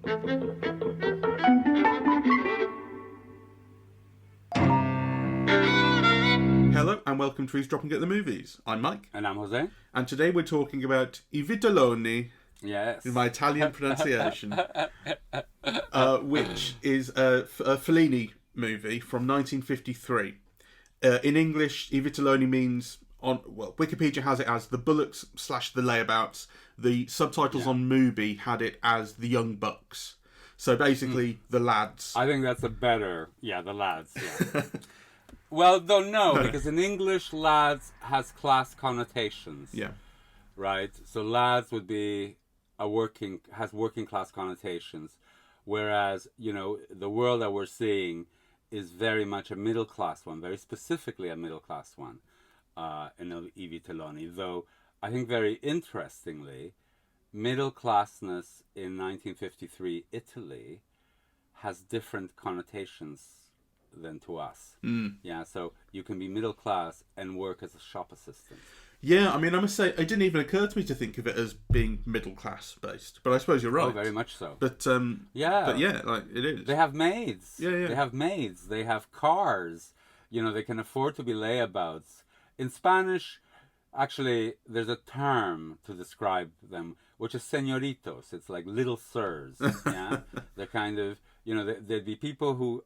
Hello and welcome to Eavesdropping at the Movies. I'm Mike. And I'm José. And today we're talking about I vitelloni, yes, in my Italian pronunciation, which is a Fellini movie from 1953. In English, I vitelloni means, Wikipedia has it as the bullocks / the layabouts. The subtitles on Mubi had it as the young bucks. So basically, the lads. I think that's a better, the lads, yeah. Well, though no, because in English, lads has class connotations. Yeah. Right? So lads would be working class connotations. Whereas, the world that we're seeing is very much a middle class one, very specifically a middle class one in I vitelloni. Though I think very interestingly, middle classness in 1953 Italy has different connotations than to us. Yeah, so you can be middle class and work as a shop assistant. Yeah, I mean, I must say, it didn't even occur to me to think of it as being middle class based, but I suppose you're right. Oh, very much so. But it is. They have maids. Yeah. They have maids. They have cars. They can afford to be layabouts. In Spanish, actually, there's a term to describe them, which is señoritos. It's like little sirs. Yeah, they're kind of, there'd be people who,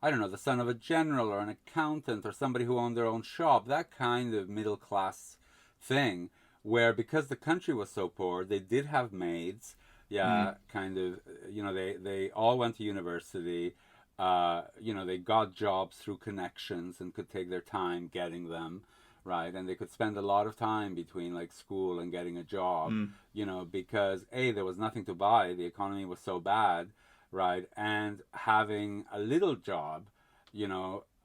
I don't know, the son of a general or an accountant or somebody who owned their own shop, that kind of middle class thing, where because the country was so poor, they did have maids, kind of, they all went to university, they got jobs through connections and could take their time getting them, right? And they could spend a lot of time between like school and getting a job, because there was nothing to buy, the economy was so bad. Right, and having a little job,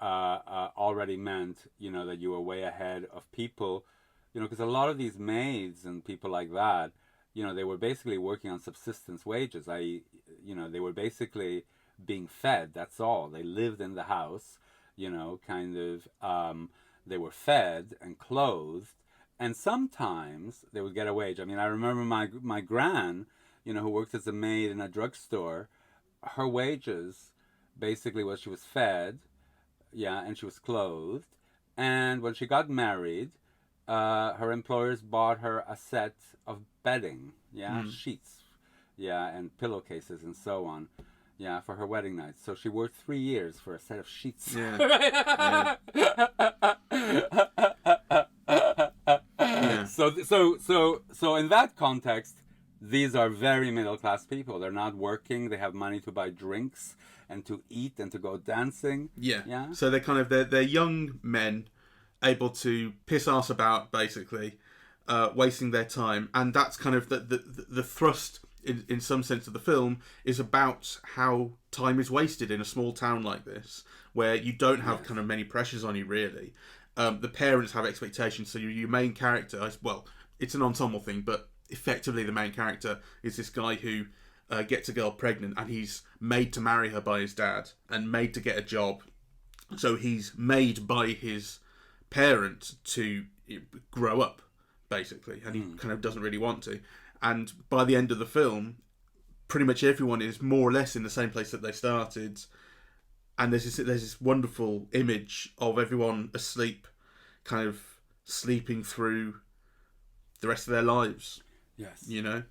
already meant, that you were way ahead of people, because a lot of these maids and people like that, they were basically working on subsistence wages. They were basically being fed, that's all. They lived in the house, they were fed and clothed, and sometimes they would get a wage. I mean, I remember my gran, who worked as a maid in a drugstore. Her wages basically was she was fed, and she was clothed. And when she got married, her employers bought her a set of bedding, sheets, and pillowcases and so on, for her wedding night. So she worked 3 years for a set of sheets. Yeah. So in that context, these are very middle-class people. They're not working. They have money to buy drinks and to eat and to go dancing. Yeah. So they're young men able to piss arse about, basically, wasting their time. And that's kind of the thrust, in some sense, of the film, is about how time is wasted in a small town like this, where you don't have kind of many pressures on you, really. The parents have expectations. So your main character, it's an ensemble thing, but effectively the main character is this guy who gets a girl pregnant, and he's made to marry her by his dad and made to get a job. So he's made by his parents to grow up, basically, and he kind of doesn't really want to. And by the end of the film, pretty much everyone is more or less in the same place that they started, and there's this wonderful image of everyone asleep, kind of sleeping through the rest of their lives. Yes.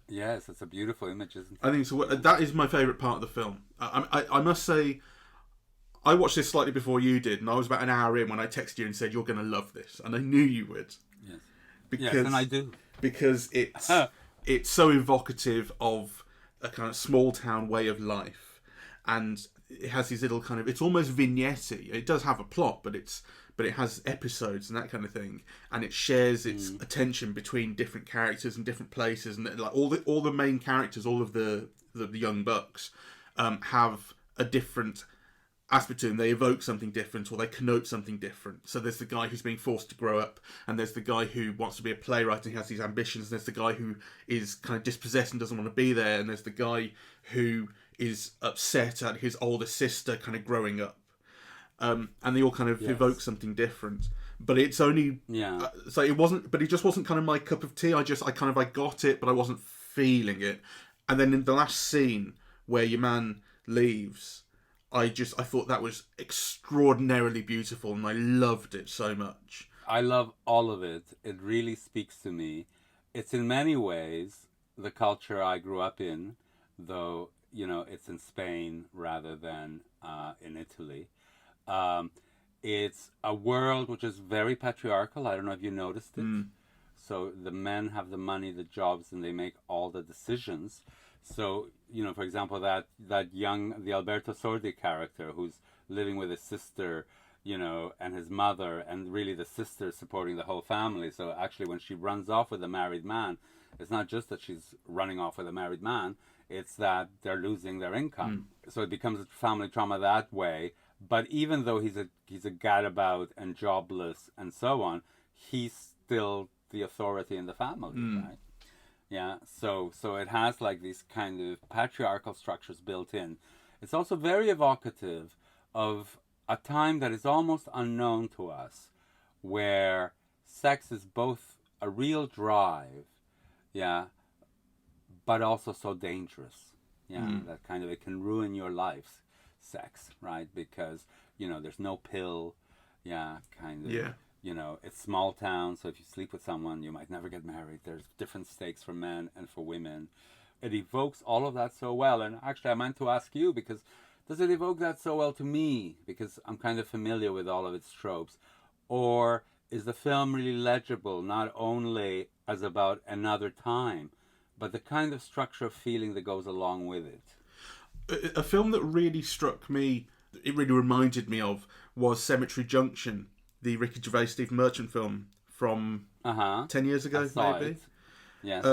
Yes, it's a beautiful image, isn't it? I think so. That is my favourite part of the film. I must say, I watched this slightly before you did, and I was about an hour in when I texted you and said, you're going to love this. And I knew you would. Yes. And I do. Because it's so evocative of a kind of small town way of life. And it has these little kind of, it's almost vignette-y. It does have a plot, but it has episodes and that kind of thing, and it shares its attention between different characters and different places, and like all the main characters, all of the young bucks, have a different aspect to them. They evoke something different, or they connote something different. So there's the guy who's being forced to grow up, and there's the guy who wants to be a playwright and he has these ambitions, and there's the guy who is kind of dispossessed and doesn't want to be there, and there's the guy who is upset at his older sister kind of growing up. And they all kind of evoke something different, but it's only so it wasn't. But it just wasn't kind of my cup of tea. I got it, but I wasn't feeling it. And then in the last scene where your man leaves, I thought that was extraordinarily beautiful, and I loved it so much. I love all of it. It really speaks to me. It's in many ways the culture I grew up in, though, it's in Spain rather than in Italy. It's a world which is very patriarchal. I don't know if you noticed it. So the men have the money, the jobs, and they make all the decisions. So, for example, the Alberto Sordi character who's living with his sister, and his mother, and really the sister supporting the whole family. So actually when she runs off with a married man, it's not just that she's running off with a married man, it's that they're losing their income. So it becomes a family trauma that way. But even though he's a gadabout and jobless and so on, he's still the authority in the family, right? Yeah, so it has like these kind of patriarchal structures built in. It's also very evocative of a time that is almost unknown to us, where sex is both a real drive, yeah, but also so dangerous, yeah, that kind of, it can ruin your life, sex, right? Because, there's no pill, yeah, kind of, Yeah. It's small town, so if you sleep with someone, you might never get married. There's different stakes for men and for women. It evokes all of that so well. And actually, I meant to ask you, because does it evoke that so well to me? Because I'm kind of familiar with all of its tropes. Or is the film really legible, not only as about another time, but the kind of structure of feeling that goes along with it? A film that really struck me, it really reminded me of, was Cemetery Junction, the Ricky Gervais Steve Merchant film from 10 years ago, maybe. Yes.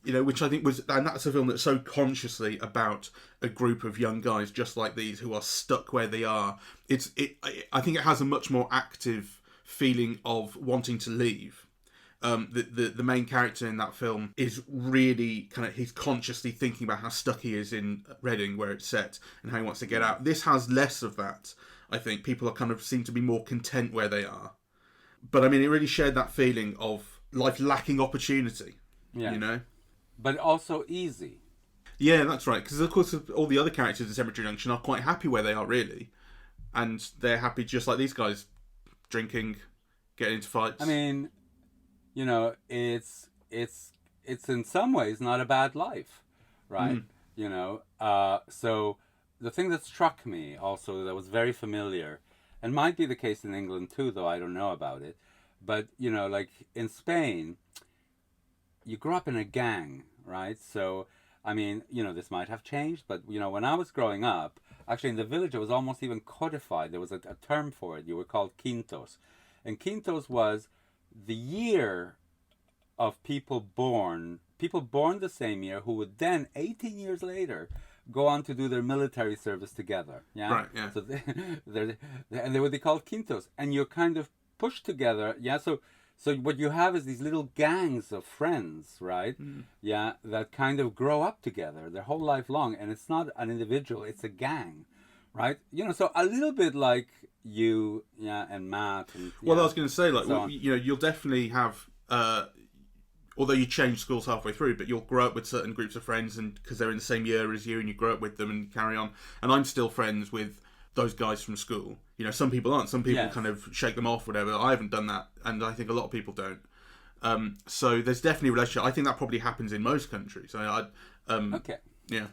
Which I think was, and that's a film that's so consciously about a group of young guys just like these who are stuck where they are. I think it has a much more active feeling of wanting to leave. The main character in that film is really he's consciously thinking about how stuck he is in Reading, where it's set, and how he wants to get out. This has less of that. I think people are seem to be more content where they are. But I mean, it really shared that feeling of life lacking opportunity. Yeah. But also easy. Yeah, that's right. Because of course, all the other characters in Cemetery Junction are quite happy where they are, really, and they're happy just like these guys, drinking, getting into fights. I mean, it's in some ways not a bad life, right? So the thing that struck me also that was very familiar, and might be the case in England too, though I don't know about it, but like in Spain, you grew up in a gang, right? So I mean, this might have changed, but when I was growing up, actually in the village it was almost even codified. There was a term for it. You were called quintos, and quintos was the year of people born the same year who would then 18 years later go on to do their military service together. Yeah, right. Yeah. So they would be called quintos, and you're kind of pushed together. Yeah. So what you have is these little gangs of friends, right? Yeah, that kind of grow up together their whole life long, and it's not an individual; it's a gang, right? So a little bit like you, yeah, and Matt. And, well, I was going to say, like, so you'll definitely have. Although you change schools halfway through, but you'll grow up with certain groups of friends, and because they're in the same year as you, and you grow up with them and carry on. And I'm still friends with those guys from school. Some people aren't. Some people kind of shake them off, whatever. I haven't done that, and I think a lot of people don't. So there's definitely a relationship. I think that probably happens in most countries. okay. Yeah.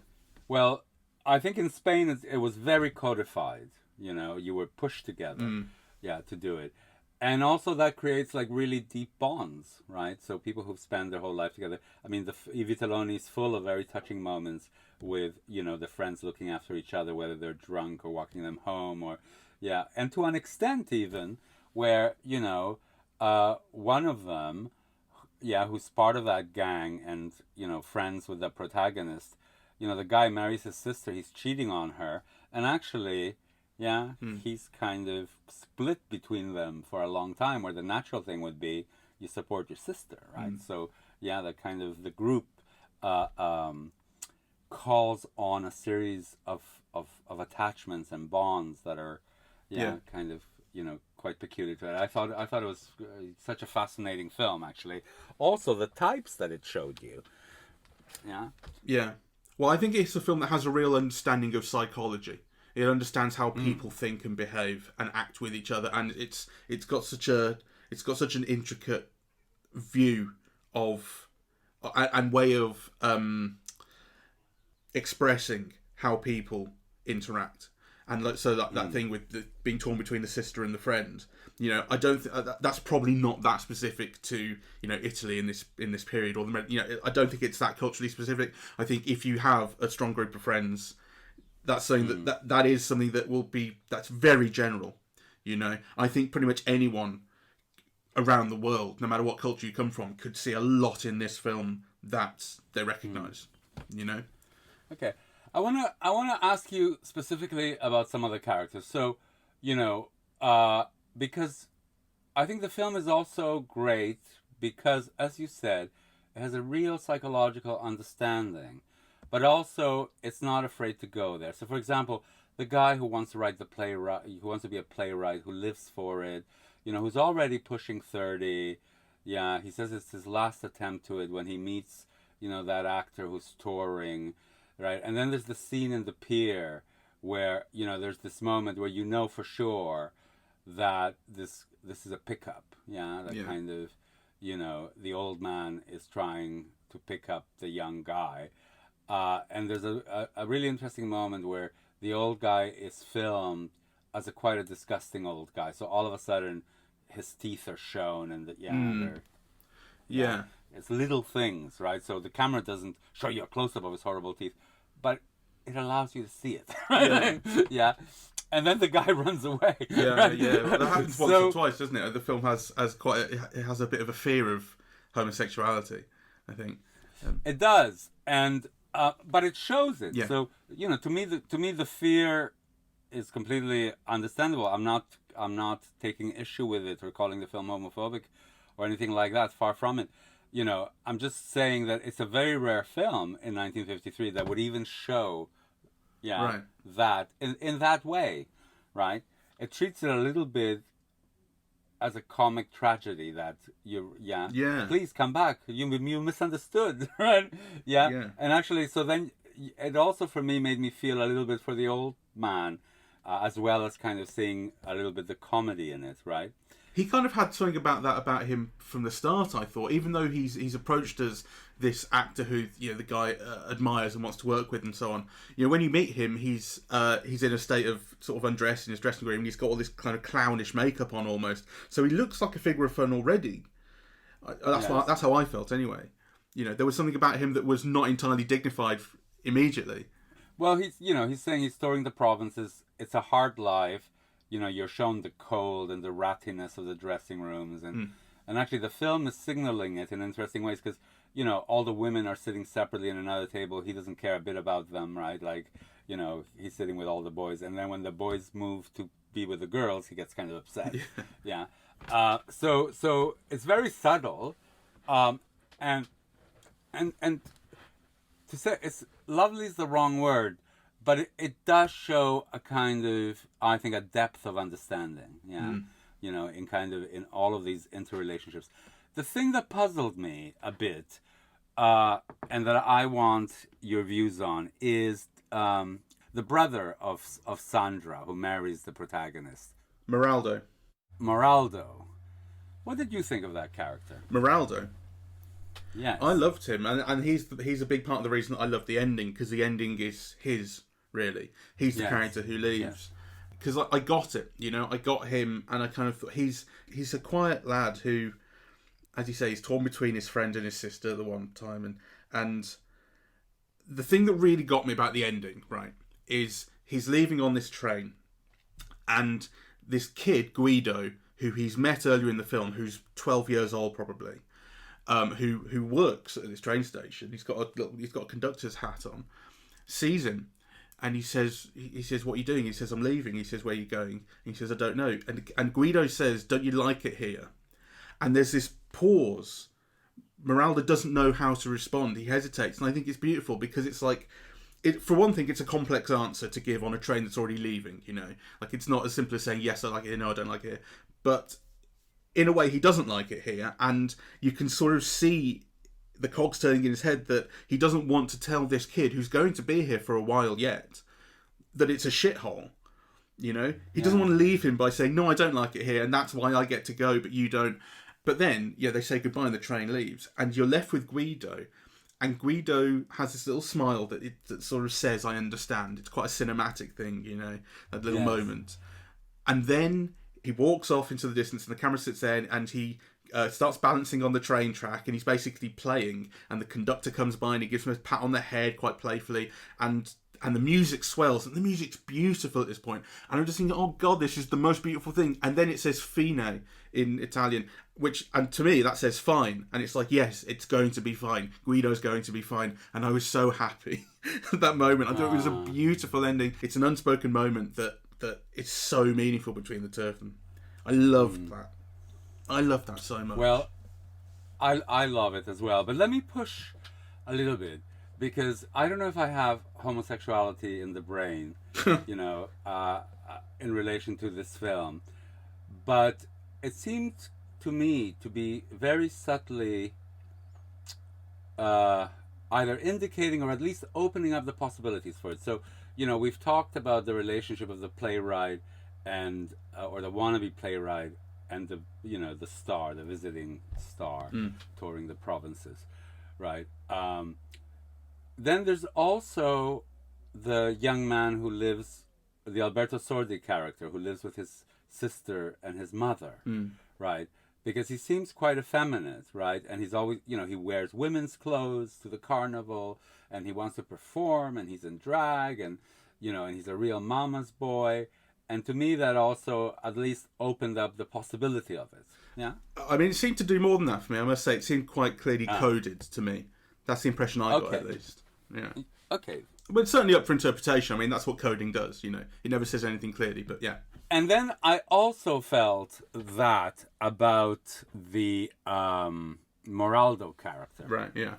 Well, I think in Spain it was very codified. You were pushed together, to do it. And also that creates like really deep bonds, right? So people who've spent their whole life together. I mean, the vitelloni is full of very touching moments with, the friends looking after each other, whether they're drunk or walking them home or, and to an extent even where, one of them, who's part of that gang and, friends with the protagonist, the guy marries his sister, he's cheating on her, and actually... he's kind of split between them for a long time, where the natural thing would be you support your sister, right? So, that kind of the group calls on a series of attachments and bonds that are, kind of, quite peculiar to it. I thought it was such a fascinating film, actually. Also, the types that it showed you. Yeah. Yeah. Well, I think it's a film that has a real understanding of psychology. It understands how people think and behave and act with each other, and it's got such an intricate view of and way of expressing how people interact. And so that thing with being torn between the sister and the friend, I don't that's probably not that specific to Italy in this period, or I don't think it's that culturally specific. I think if you have a strong group of friends, that's something that is something that's very general. I think pretty much anyone around the world, no matter what culture you come from, could see a lot in this film that they recognise. Okay. I wanna ask you specifically about some of the characters. So, because I think the film is also great because, as you said, it has a real psychological understanding, but also it's not afraid to go there. So, for example, the guy who wants to who wants to be a playwright, who lives for it, who's already pushing 30. Yeah, he says it's his last attempt to it when he meets, that actor who's touring. Right, and then there's the scene in the pier where there's this moment where for sure that this is a pickup, kind of the old man is trying to pick up the young guy, and there's a really interesting moment where the old guy is filmed as quite a disgusting old guy. So all of a sudden, his teeth are shown, and it's little things, right? So the camera doesn't show you a close-up of his horrible teeth, but it allows you to see it, right? Yeah. And then the guy runs away. Yeah, right? yeah. Well, that happens once or twice, doesn't it? The film has it has a bit of a fear of homosexuality, I think. It does, and but it shows it. Yeah. So to me, the fear is completely understandable. I'm not taking issue with it or calling the film homophobic or anything like that. Far from it. I'm just saying that it's a very rare film in 1953 that would even show, that in that way, right? It treats it a little bit as a comic tragedy that please come back. You misunderstood, right? Yeah. And actually, so then it also for me made me feel a little bit for the old man, as well as kind of seeing a little bit the comedy in it, right? He kind of had something about him from the start, I thought. Even though he's approached as this actor who the guy admires and wants to work with and so on. When you meet him, he's in a state of sort of undressed in his dressing room. And he's got all this kind of clownish makeup on almost, so he looks like a figure of fun already. That's how I felt anyway. There was something about him that was not entirely dignified immediately. Well, he's saying he's touring the provinces. It's a hard life. You're shown the cold and the rattiness of the dressing rooms, and actually the film is signaling it in interesting ways because all the women are sitting separately in another table. He doesn't care a bit about them, right? Like he's sitting with all the boys, and then when the boys move to be with the girls, he gets kind of upset. Yeah. So it's very subtle, and to say it's lovely is the wrong word. But it does show a kind of, I think, a depth of understanding, in all of these interrelationships. The thing that puzzled me a bit, and that I want your views on, is the brother of Sandra, who marries the protagonist. Meraldo. What did you think of that character? Meraldo. Yes. I loved him, and he's a big part of the reason that I love the ending, because the ending is his. Really, he's the character who leaves, because I got it. I got him, and I kind of thought he's a quiet lad who, as you say, he's torn between his friend and his sister at the one time, and the thing that really got me about the ending, right, is he's leaving on this train, and this kid Guido, who he's met earlier in the film, who's 12 years old probably, who works at this train station. He's got a conductor's hat on, sees him. And he says, what are you doing? He says, I'm leaving. He says, where are you going? And he says, I don't know. And Guido says, don't you like it here? And there's this pause. Meraldo doesn't know how to respond. He hesitates. And I think it's beautiful because it's like, for one thing, it's a complex answer to give on a train that's already leaving, Like, it's not as simple as saying, yes, I like it here, no, I don't like it here. But in a way, he doesn't like it here. And you can sort of see the cogs turning in his head that he doesn't want to tell this kid who's going to be here for a while yet that it's a shithole. You know, he doesn't want to leave him by saying, no, I don't like it here, and that's why I get to go, but you don't. But then, they say goodbye and the train leaves, and you're left with Guido, and Guido has this little smile that sort of says, I understand. It's quite a cinematic thing, that little moment. And then he walks off into the distance, and the camera sits there, and he starts balancing on the train track, and he's basically playing, and the conductor comes by, and he gives him a pat on the head quite playfully, and the music swells, and the music's beautiful at this point. And I'm just thinking, oh God, this is the most beautiful thing. And then it says fine in Italian, and to me, that says fine. And it's like, yes, it's going to be fine. Guido's going to be fine. And I was so happy at that moment. I thought it was a beautiful ending. It's an unspoken moment that it's so meaningful between the two of them. I loved that. I loved that so much. Well, I love it as well. But let me push a little bit. Because I don't know if I have homosexuality in the brain, in relation to this film. But it seemed to me to be very subtly either indicating or at least opening up the possibilities for it. So, we've talked about the relationship of the playwright and, or the wannabe playwright and the star, the visiting star, touring the provinces, right? Then there's also the young man who lives, the Alberto Sordi character, who lives with his sister and his mother, right? Because he seems quite effeminate, right? And he's always, he wears women's clothes to the carnival, and he wants to perform, and he's in drag, and, and he's a real mama's boy. And to me, that also at least opened up the possibility of it. Yeah? I mean, it seemed to do more than that for me. I must say, it seemed quite clearly coded to me. That's the impression I got, at least. Yeah. Okay. But it's certainly up for interpretation. I mean, that's what coding does, It never says anything clearly, but yeah. And then I also felt that about the Moraldo character. Right, yeah.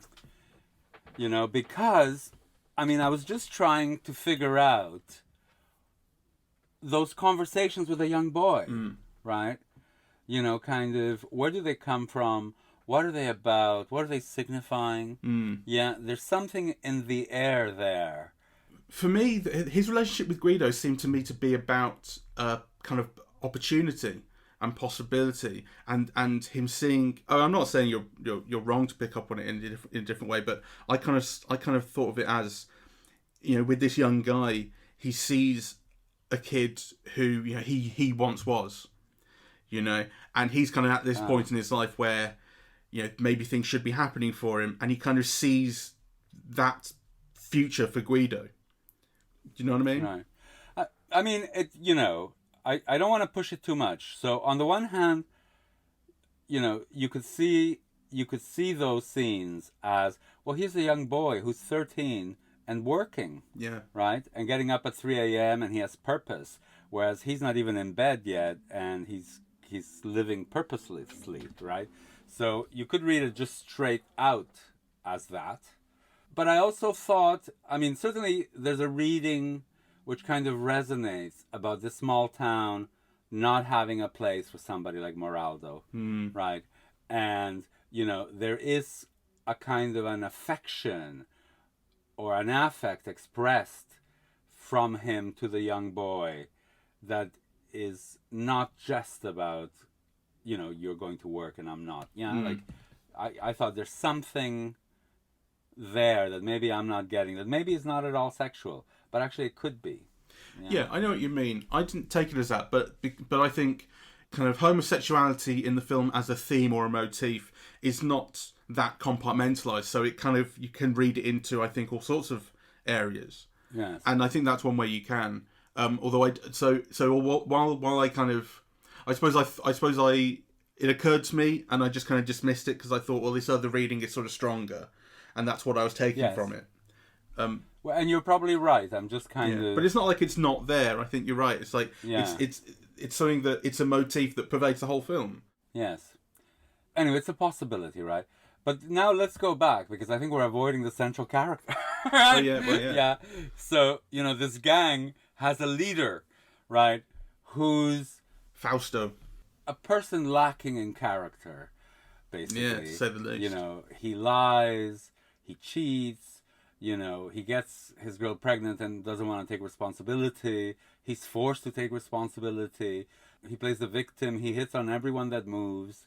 Because, I was just trying to figure out those conversations with a young boy, right? Kind of, where do they come from? What are they about? What are they signifying? Yeah, there's something in the air there. For me, his relationship with Guido seemed to me to be about kind of opportunity and possibility, and him seeing. Oh, I'm not saying you're wrong to pick up on it in a different way, but I kind of thought of it as, with this young guy, he sees a kid who he once was, and he's kind of at this point in his life where. Maybe things should be happening for him, and he kind of sees that future for Guido. Do you know what I mean? Right. I mean, I don't want to push it too much. So on the one hand, you could see those scenes as, well, here's a young boy who's 13 and working. Yeah. Right? And getting up at 3 a.m. and he has purpose, whereas he's not even in bed yet, and he's living purposelessly, right? So you could read it just straight out as that. But I also thought, certainly there's a reading which kind of resonates about this small town not having a place for somebody like Moraldo, right? And, there is a kind of an affection or an affect expressed from him to the young boy that is not just about, you're going to work and I'm not. Like I thought there's something there that maybe I'm not getting, that maybe it's not at all sexual, but actually it could be. Yeah, I know what you mean. I didn't take it as that, but I think kind of homosexuality in the film as a theme or a motif is not that compartmentalized, so it kind of, you can read it into, I think, all sorts of areas. Yes. And I think that's one way you can. Although while I kind of, I suppose it occurred to me, and I just kind of dismissed it because I thought, well, this other reading is sort of stronger, and that's what I was taking from it. Well, and you're probably right. I'm just kind of, but it's not like it's not there. I think you're right. It's like it's something that, it's a motif that pervades the whole film. Yes. Anyway, it's a possibility, right? But now let's go back, because I think we're avoiding the central character. Right? Oh yeah, well, yeah. Yeah. So this gang has a leader, right? Who's Fausto, a person lacking in character, basically. Yeah, to say the least. You know, he lies, he cheats, you know, he gets his girl pregnant and doesn't want to take responsibility. He's forced to take responsibility. He plays the victim. He hits on everyone that moves,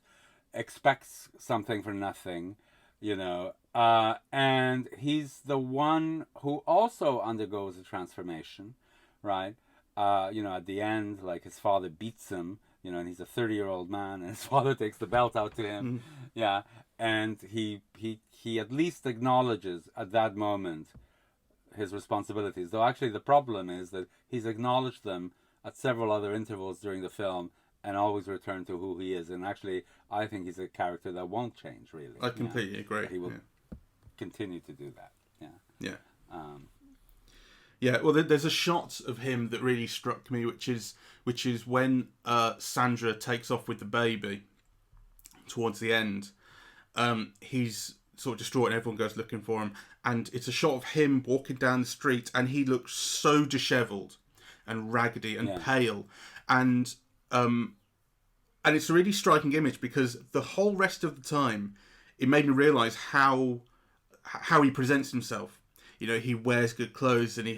expects something for nothing, you know. And he's the one who also undergoes a transformation, right? You know, at the end, like his father beats him, you know, and he's a 30-year-old man, and his father takes the belt out to him. Yeah, and he at least acknowledges at that moment his responsibilities. Though actually the problem is that he's acknowledged them at several other intervals during the film and always returned to who he is. And actually, I think he's a character that won't change, really. I completely agree. He will continue to do that. Yeah. Yeah. Yeah, well, there's a shot of him that really struck me, which is when Sandra takes off with the baby towards the end. He's sort of distraught and everyone goes looking for him. And it's a shot of him walking down the street and he looks so dishevelled and raggedy and pale. And it's a really striking image because the whole rest of the time, it made me realise how he presents himself. You know, he wears good clothes and he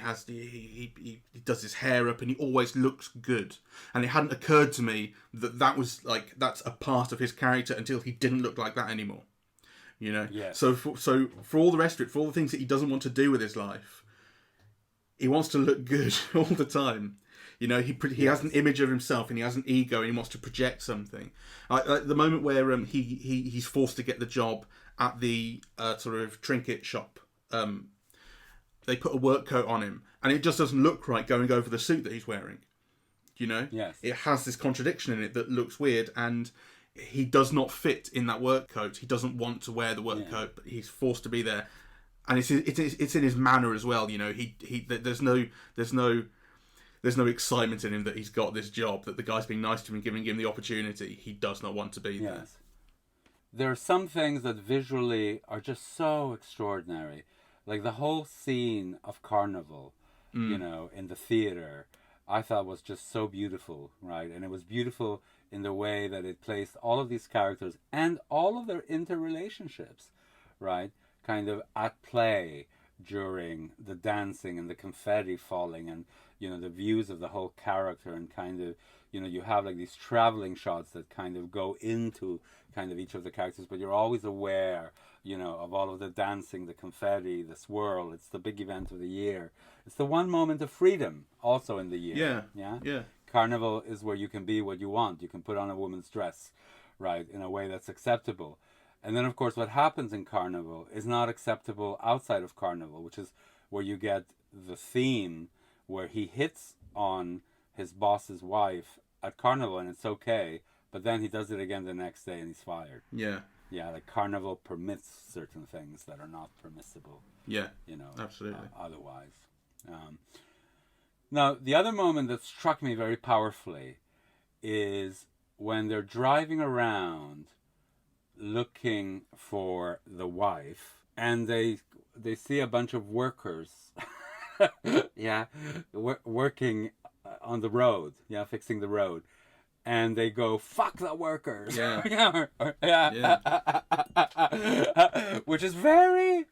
does his hair up and he always looks good. And it hadn't occurred to me that's a part of his character until he didn't look like that anymore. You know, so for all the rest of it, for all the things that he doesn't want to do with his life, he wants to look good all the time. You know, he has an image of himself and he has an ego and he wants to project something. Like the moment where he's forced to get the job at the sort of trinket shop. They put a work coat on him and it just doesn't look right going over the suit that he's wearing. You know, it has this contradiction in it that looks weird, and he does not fit in that work coat. He doesn't want to wear the work coat, but he's forced to be there, and it's in his manner as well. You know, there's no excitement in him that he's got this job, that the guy's being nice to him and giving him the opportunity. He does not want to be there. There are some things that visually are just so extraordinary, like the whole scene of Carnival, you know, in the theater. I thought was just so beautiful, right? And it was beautiful in the way that it placed all of these characters and all of their interrelationships, right? Kind of at play during the dancing and the confetti falling and, you know, the views of the whole character, and kind of, you know, you have like these traveling shots that kind of go into kind of each of the characters, but you're always aware, you know, of all of the dancing, the confetti, the swirl. It's the big event of the year. It's the one moment of freedom also in the year. Yeah. Carnival is where you can be what you want. You can put on a woman's dress, right, in a way that's acceptable. And then, of course, what happens in Carnival is not acceptable outside of Carnival, which is where you get the theme where he hits on his boss's wife at Carnival and it's okay, but then he does it again the next day and he's fired. Yeah, like Carnival permits certain things that are not permissible. Yeah, you know, absolutely. Otherwise. Now, the other moment that struck me very powerfully is when they're driving around looking for the wife, and they see a bunch of workers, working on the road, fixing the road, and they go, "Fuck the workers," which is very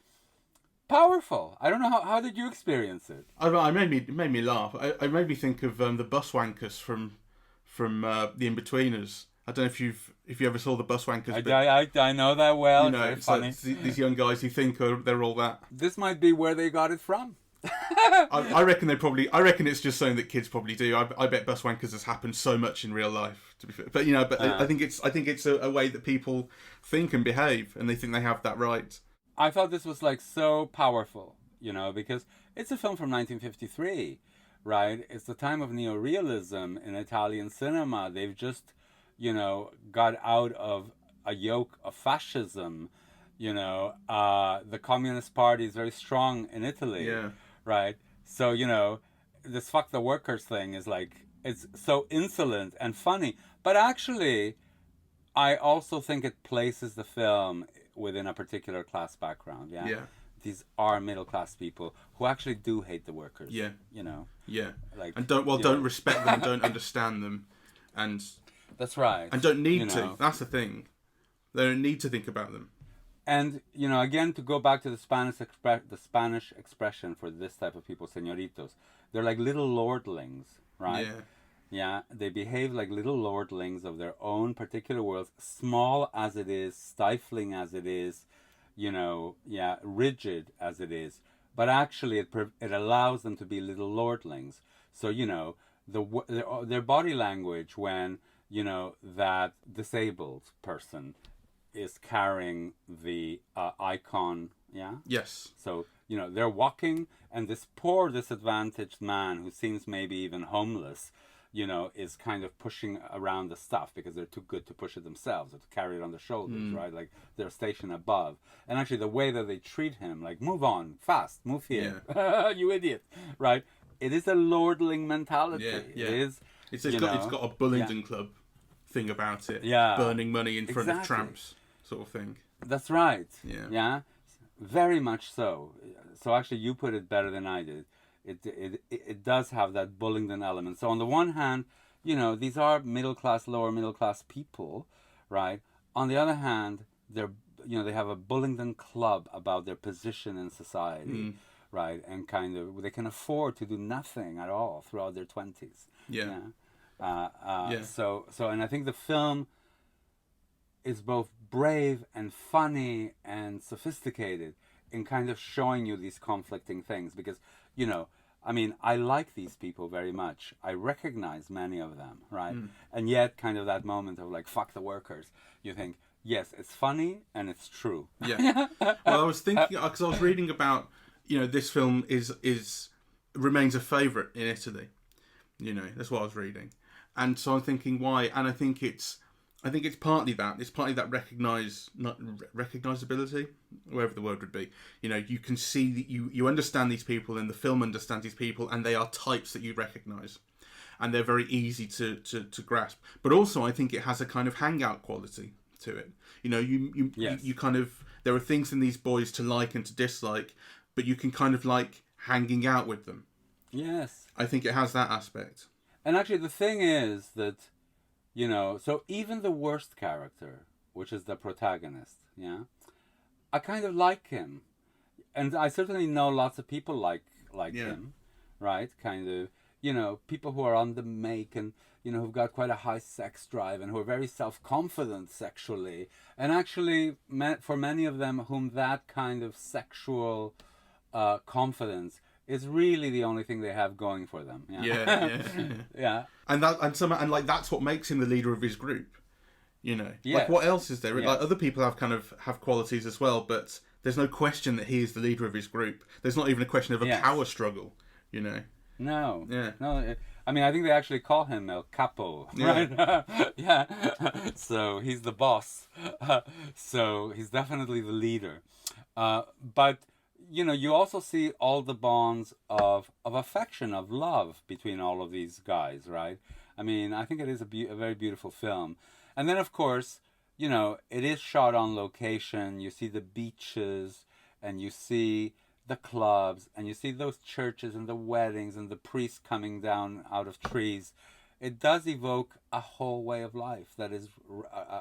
powerful. I don't know how did you experience it? It made me laugh. It made me think of the bus wankers from The Inbetweeners. I don't know if you ever saw the bus wankers. I know that well. You know, it's funny. These young guys who think they're all that. This might be where they got it from. I reckon it's just something that kids probably do. I bet bus wankers has happened so much in real life, to be fair. But you know, I think it's a way that people think and behave, and they think they have that right. I thought this was like so powerful, you know, because it's a film from 1953, right? It's the time of neorealism in Italian cinema. They've just, you know, got out of a yoke of fascism. You know, the Communist Party is very strong in Italy, right? So, you know, this "fuck the workers" thing is like, it's so insolent and funny. But actually, I also think it places the film within a particular class background. These are middle class people who actually do hate the workers. You know. Like, and don't respect them, don't understand them, and that's right. And don't need to. That's the thing. They don't need to think about them. And, you know, again, to go back to the Spanish expression for this type of people, señoritos, they're like little lordlings, right? Yeah. Yeah, they behave like little lordlings of their own particular worlds, small as it is, stifling as it is, you know, yeah, rigid as it is. But actually, it allows them to be little lordlings. So, you know, their body language when, you know, that disabled person is carrying the icon, yeah? Yes. So, you know, they're walking, and this poor disadvantaged man who seems maybe even homeless, you know, is kind of pushing around the stuff because they're too good to push it themselves or to carry it on their shoulders, right? Like they're stationed above. And actually the way that they treat him, like, move on, fast, move here, you idiot, right? It is a lordling mentality. Yeah. It is. It's got a Bullingdon Club thing about it. Yeah. Burning money in front of tramps, sort of thing. That's right. Yeah. Yeah. Very much so. So actually, you put it better than I did. It does have that Bullingdon element. So on the one hand, you know, these are middle class, lower middle class people, right? On the other hand, they're, you know, they have a Bullingdon Club about their position in society, right? And kind of they can afford to do nothing at all throughout their 20s. Yeah. So and I think the film is both brave and funny and sophisticated in kind of showing you these conflicting things because, you know, I mean, I like these people very much. I recognize many of them, right? And yet kind of that moment of like, fuck the workers. You think, yes, it's funny and it's true. Yeah. Well, I was thinking, because I was reading about, you know, this film remains a favourite in Italy. You know, that's what I was reading. And so I'm thinking why, and I think it's partly that. It's partly that recognizability, wherever the word would be. You know, you can see that you understand these people, and the film understands these people, and they are types that you recognise, and they're very easy to grasp. But also, I think it has a kind of hangout quality to it. You know, you kind of, there are things in these boys to like and to dislike, but you can kind of like hanging out with them. Yes, I think it has that aspect. And actually, the thing is that, you know, so even the worst character, which is the protagonist, yeah, I kind of like him. And I certainly know lots of people like him, right? Kind of, you know, people who are on the make and, you know, who've got quite a high sex drive and who are very self-confident sexually. And actually, for many of them, whom that kind of sexual confidence is really the only thing they have going for them. Yeah. And that's what makes him the leader of his group. You know, like what else is there? Like other people have qualities as well, but there's no question that he is the leader of his group. There's not even a question of a power struggle. You know. No. Yeah. No. I mean, I think they actually call him El Capo, right? Yeah. So he's the boss. So he's definitely the leader. But you know, you also see all the bonds of affection, of love between all of these guys, right? I mean, I think it is a very beautiful film. And then, of course, you know, it is shot on location. You see the beaches, and you see the clubs, and you see those churches and the weddings and the priests coming down out of trees. It does evoke a whole way of life that is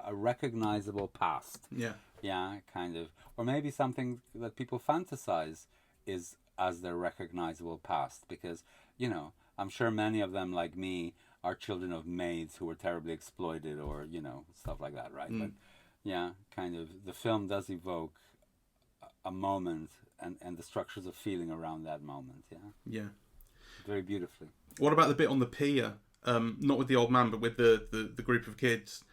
a recognizable past. Yeah. Yeah, kind of. Or maybe something that people fantasize is as their recognizable past. Because, you know, I'm sure many of them, like me, are children of maids who were terribly exploited or, you know, stuff like that, right? But, yeah, kind of, the film does evoke a moment and the structures of feeling around that moment, Yeah. Very beautifully. What about the bit on the pier? Not with the old man, but with the group of kids.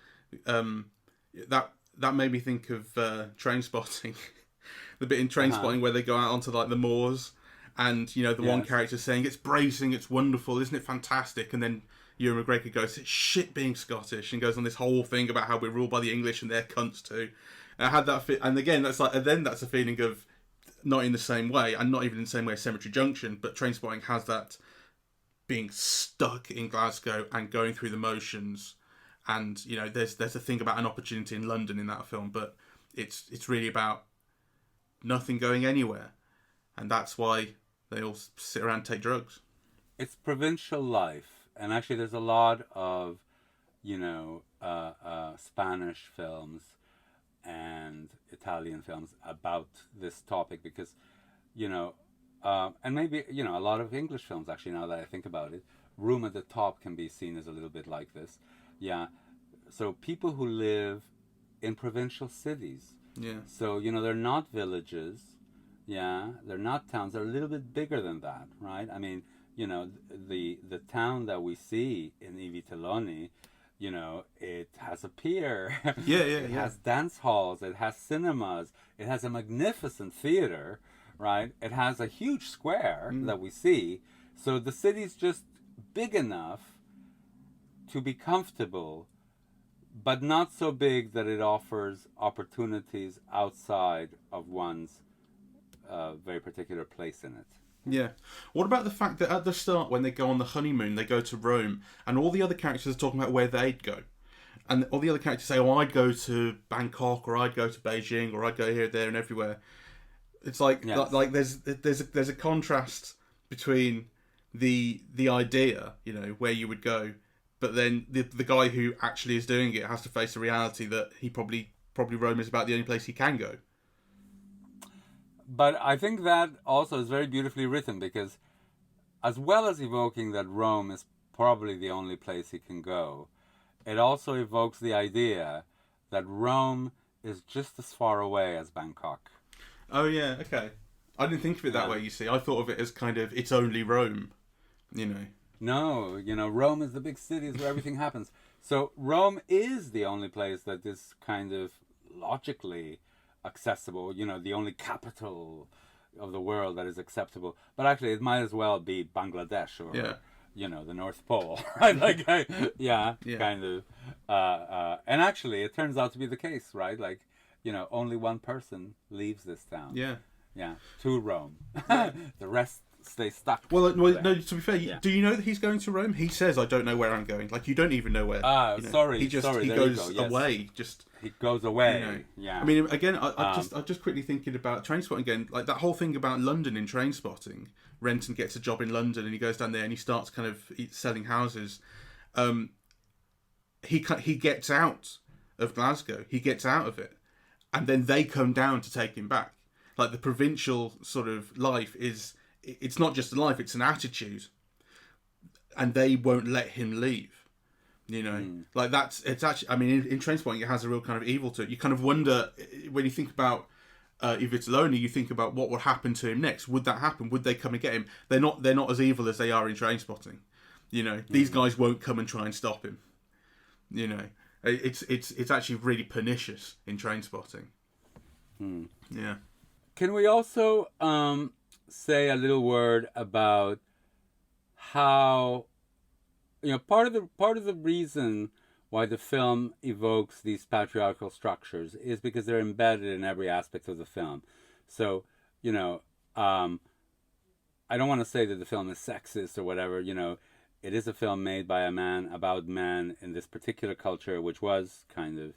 That made me think of Trainspotting. The bit in Trainspotting where they go out onto like the moors, and you know the one character saying it's bracing, it's wonderful, isn't it fantastic? And then Ewan McGregor goes, it's shit being Scottish, and goes on this whole thing about how we're ruled by the English and they're cunts too. And I had that, and again that's a feeling of not in the same way, and not even in the same way as Cemetery Junction, but Trainspotting has that being stuck in Glasgow and going through the motions. And you know, there's a thing about an opportunity in London in that film, but it's really about nothing going anywhere, and that's why they all sit around and take drugs. It's provincial life, and actually, there's a lot of, you know, Spanish films and Italian films about this topic, because, you know, and maybe, you know, a lot of English films, actually, now that I think about it, Room at the Top can be seen as a little bit like this. Yeah. So people who live in provincial cities. Yeah. So, you know, they're not villages. Yeah. They're not towns. They're a little bit bigger than that, right? I mean, you know, the town that we see in I Vitelloni, you know, it has a pier. It has dance halls. It has cinemas. It has a magnificent theater, right? It has a huge square that we see. So the city's just big enough to be comfortable, but not so big that it offers opportunities outside of one's very particular place in it. Yeah. What about the fact that at the start, when they go on the honeymoon, they go to Rome, and all the other characters are talking about where they'd go, and all the other characters say, "Oh, I'd go to Bangkok, or I'd go to Beijing, or I'd go here, there, and everywhere." It's like there's a contrast between the idea, you know, where you would go, but then the guy who actually is doing it has to face the reality that he probably Rome is about the only place he can go. But I think that also is very beautifully written, because as well as evoking that Rome is probably the only place he can go, it also evokes the idea that Rome is just as far away as Bangkok. Oh yeah, okay. I didn't think of it that way, you see. I thought of it as kind of, it's only Rome, you know. No, you know, Rome is the big city where everything happens. So Rome is the only place that is kind of logically accessible, you know, the only capital of the world that is acceptable. But actually, it might as well be Bangladesh or, you know, the North Pole, right? Like, kind of. And actually, it turns out to be the case, right? Like, you know, only one person leaves this town. Yeah. Yeah, to Rome. The rest stay stuck. Well, no, to be fair, do you know that he's going to Rome? He says, "I don't know where I'm going." Like, you don't even know where. You know, sorry. He goes away. Just he goes away. You know. Yeah. I mean, again, I'm just quickly thinking about Trainspotting again. Like that whole thing about London in Trainspotting. Renton gets a job in London, and he goes down there and he starts kind of selling houses. He gets out of Glasgow. He gets out of it, and then they come down to take him back. Like the provincial sort of life it's not just a life, it's an attitude. And they won't let him leave. You know? Like it's actually, I mean, in Trainspotting it has a real kind of evil to it. You kind of wonder, when you think about Vitelloni, you think about what would happen to him next. Would that happen? Would they come and get him? They're not as evil as they are in Trainspotting. You know? These guys won't come and try and stop him. You know? It's actually really pernicious in Trainspotting. Yeah. Can we also say a little word about how, you know, part of the reason why the film evokes these patriarchal structures is because they're embedded in every aspect of the film. So, you know, I don't want to say that the film is sexist or whatever. You know, it is a film made by a man about men in this particular culture, which was kind of,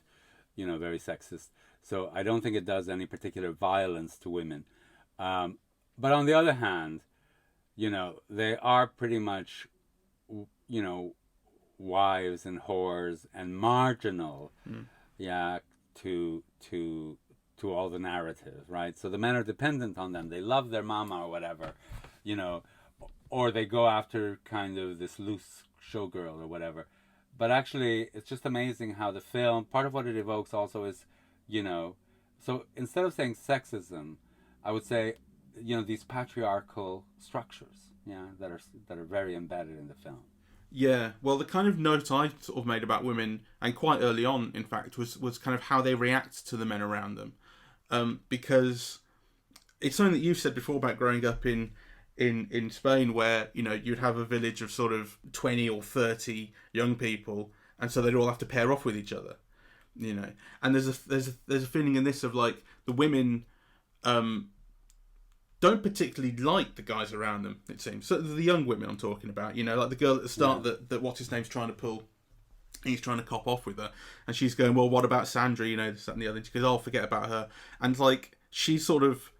you know, very sexist. So I don't think it does any particular violence to women. But on the other hand, you know, they are pretty much, you know, wives and whores and marginal, to all the narrative, right? So the men are dependent on them. They love their mama or whatever, you know, or they go after kind of this loose showgirl or whatever. But actually, it's just amazing how the film, part of what it evokes also is, you know, so instead of saying sexism, I would say, you know, these patriarchal structures, that are very embedded in the film. Yeah, well, the kind of note I sort of made about women, and quite early on, in fact, was kind of how they react to the men around them, because it's something that you've said before about growing up in Spain, where, you know, you'd have a village of sort of 20 or 30 young people, and so they'd all have to pair off with each other. You know, and there's a feeling in this of like the women don't particularly like the guys around them. It seems, so the young women I'm talking about. You know, like the girl at the start that what's his name's trying to pull. He's trying to cop off with her, and she's going, "Well, what about Sandra? You know, this, that, and the other." And she goes, "Oh, forget about her." And like she's sort of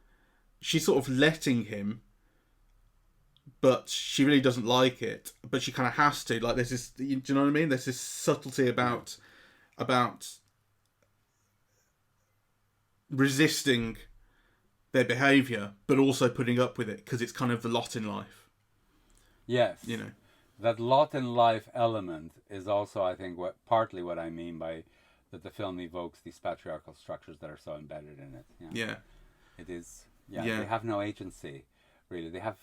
letting him, but she really doesn't like it. But she kind of has to. Like there's this. Do you know what I mean? There's this subtlety about resisting their behaviour, but also putting up with it because it's kind of the lot in life. Yes. You know. That lot in life element is also, I think, partly what I mean by that the film evokes these patriarchal structures that are so embedded in it. Yeah. It is, they have no agency, really. They have,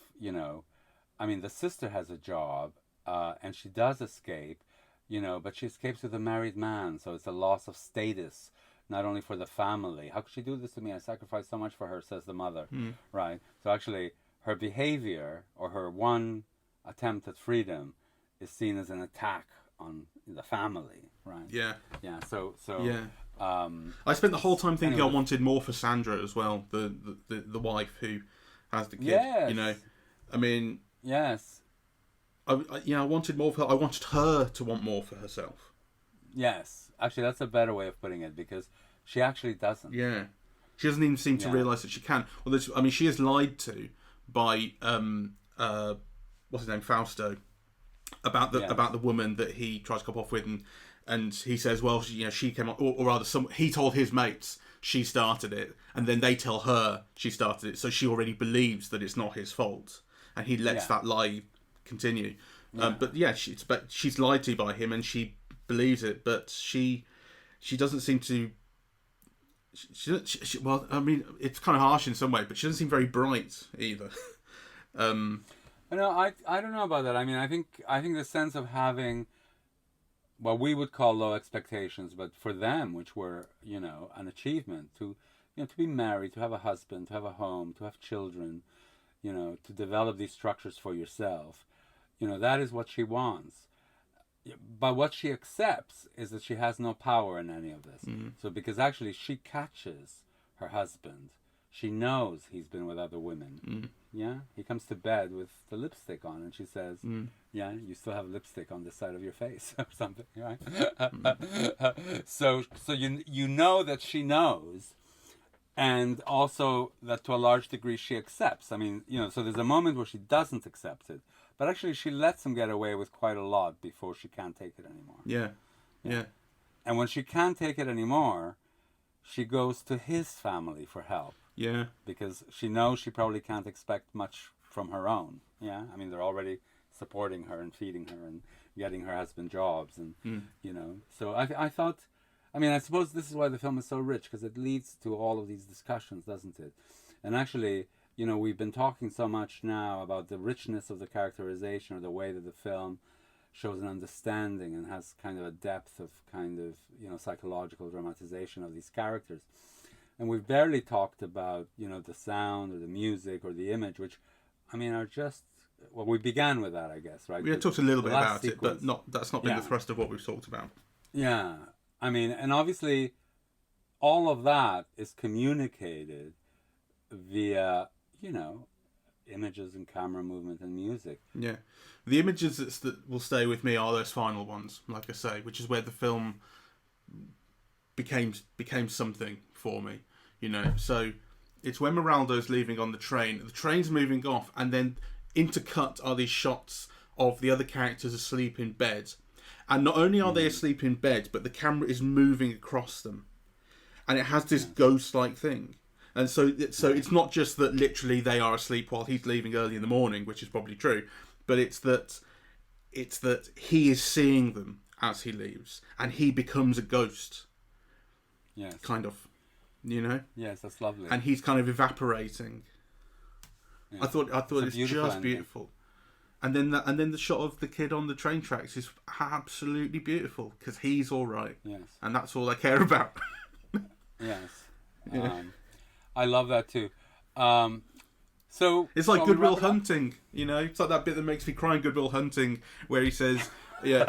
I mean, the sister has a job, and she does escape, but she escapes with a married man, so it's a loss of status, not only for the family. How could she do this to me? I sacrificed so much for her, says the mother, right? So actually, her behavior, or her one attempt at freedom, is seen as an attack on the family, right? Yeah. Yeah. So. Yeah. I spent the whole time thinking I wanted more for Sandra as well, the wife who has the kid. Yes. I mean. Yes. I wanted more for her. I wanted her to want more for herself. Yes. Actually, that's a better way of putting it, because she actually doesn't. Yeah. She doesn't even seem to realise that she can. Although, I mean, she is lied to by what's his name, Fausto, about the woman that he tries to cop off with, and he says, well, she came on, or rather, he told his mates she started it, and then they tell her she started it, so she already believes that it's not his fault, and he lets that lie continue. But she's lied to by him, and she believes it, but she doesn't seem to. Well, I mean, it's kind of harsh in some way, but she doesn't seem very bright either. I don't know about that. I mean, I think the sense of having what we would call low expectations, but for them, which were, an achievement to be married, to have a husband, to have a home, to have children, to develop these structures for yourself, that is what she wants. But what she accepts is that she has no power in any of this. Mm-hmm. So because actually she catches her husband, she knows he's been with other women. Mm. Yeah, he comes to bed with the lipstick on, and she says, "Yeah, you still have lipstick on this side of your face," or something, right? So you know that she knows, and also that to a large degree she accepts. I mean, so there's a moment where she doesn't accept it, but actually she lets him get away with quite a lot before she can't take it anymore. Yeah. And when she can't take it anymore, she goes to his family for help. Yeah. Because she knows she probably can't expect much from her own. Yeah. I mean, they're already supporting her and feeding her and getting her husband jobs. And, so I thought, I suppose this is why the film is so rich, because it leads to all of these discussions, doesn't it? And actually, we've been talking so much now about the richness of the characterization, or the way that the film shows an understanding and has kind of a depth of kind of, psychological dramatization of these characters. And we've barely talked about, the sound or the music or the image, which, are just, well, we began with that, I guess, right? We talked a little bit about it, but that's not been the thrust of what we've talked about. Yeah. And obviously, all of that is communicated via, images and camera movement and music. Yeah. The images that will stay with me are those final ones, like I say, which is where the film became something for me, So it's when Meraldo's leaving on the train's moving off, and then intercut are these shots of the other characters asleep in bed. And not only are they asleep in bed, but the camera is moving across them. And it has this ghost-like thing. And so it's not just that literally they are asleep while he's leaving early in the morning, which is probably true, but it's that he is seeing them as he leaves, and he becomes a ghost. Yes. Kind of, Yes, that's lovely. And he's kind of evaporating. Yeah. I thought it's just ending. Beautiful. And then the shot of the kid on the train tracks is absolutely beautiful, because he's all right. Yes. And that's all I care about. Yes. Yeah. I love that too. So it's like Good Will Hunting, It's like that bit that makes me cry in Good Will Hunting, where he says, "Yeah,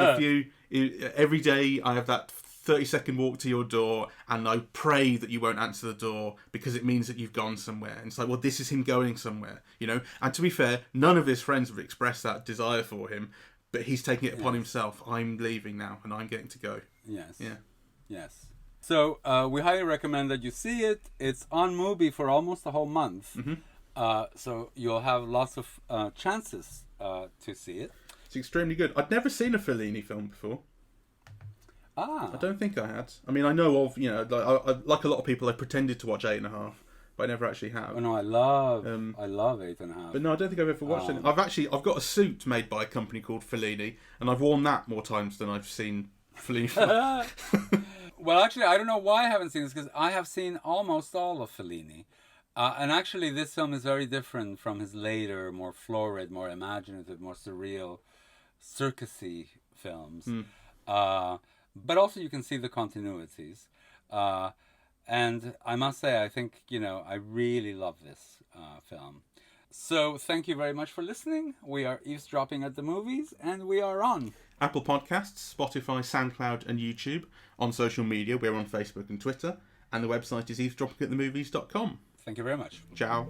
every day I have that 30-second walk to your door, and I pray that you won't answer the door because it means that you've gone somewhere." And it's like, well, this is him going somewhere, And to be fair, none of his friends have expressed that desire for him, but he's taking it upon himself. I'm leaving now, and I'm getting to go. Yes. Yeah. Yes. So we highly recommend that you see it. It's on Mubi for almost a whole month. Mm-hmm. So you'll have lots of chances to see it. It's extremely good. I'd never seen a Fellini film before. I don't think I had. I mean, I know of, like a lot of people, I pretended to watch 8.5, but I never actually have. Oh no, I love 8.5. But no, I don't think I've ever watched it. I've got a suit made by a company called Fellini, and I've worn that more times than I've seen Fellini. Well, actually, I don't know why I haven't seen this, because I have seen almost all of Fellini. And actually, this film is very different from his later, more florid, more imaginative, more surreal, circusy films. But also you can see the continuities. And I must say, I think, I really love this film. So thank you very much for listening. We are eavesdropping at the movies, and we are on Apple Podcasts, Spotify, SoundCloud and YouTube. On social media, we're on Facebook and Twitter. And the website is eavesdroppingatthemovies.com. Thank you very much. Ciao.